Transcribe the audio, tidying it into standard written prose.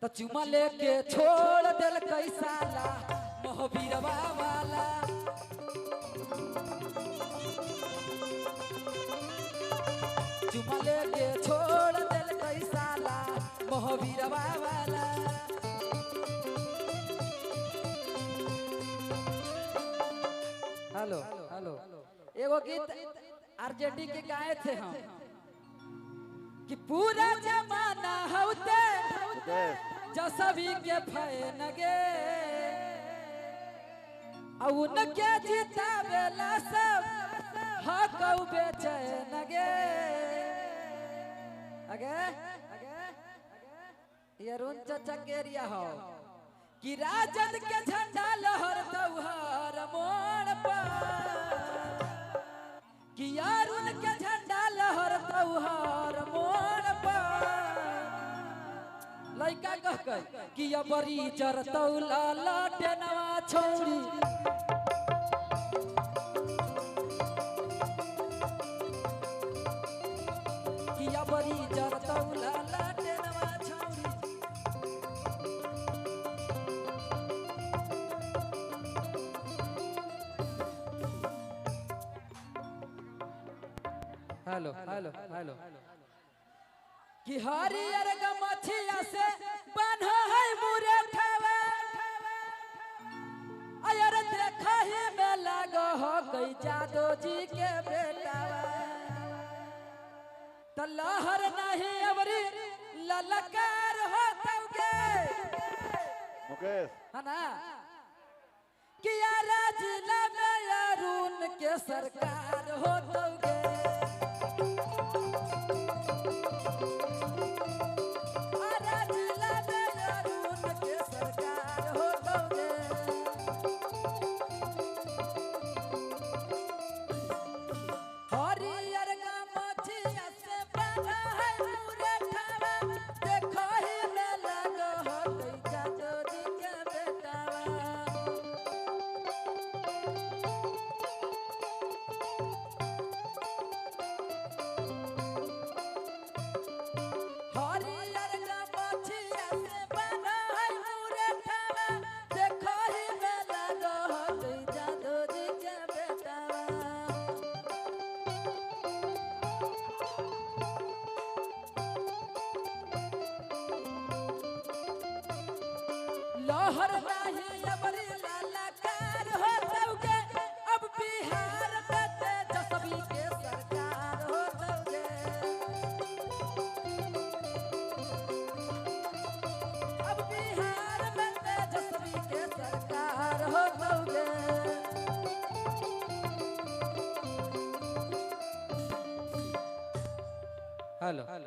तो चुमा लेके छोड़ दिल कैसाला मोहबीरवा वाला। चुमा लेके छोड़ दिल कैसाला मोहबीरवा वाला। हेलो हेलो एगो गीत आरजेडी के गाए थे हम कि पूरा जमाना होते जसवी के फैन गे उनके जितावेला सब हक बेचैन गे। अगे ये रुन चचकेरिया हो कि राजद के झंडा लहरता हर मोड़ पर कि यार उनके झंडा लहरता हर मोड़ पर। लइका कह कि ये बड़ी चरतौला लटेनवा छौरी कि ये बड़ी चरतौला लटेनवा छौरी। हेलो हेलो हेलो कि हरियर गमछिया से बन्हा है मुरे ठवा अयर देखा ही में लगो हो गई जादो जी के बेटावा। तो लहर नहीं अबरी ललकार हो तौगे है ना कि यार जिला में अरुण के सरकार हो तौगे। लहर नहीं अबरी ललकार हो तौगे अब बिहार में तेजस्वी के सरकार हो तौगे। अब बिहार में तेजस्वी के सरकार हो तौगे। हेलो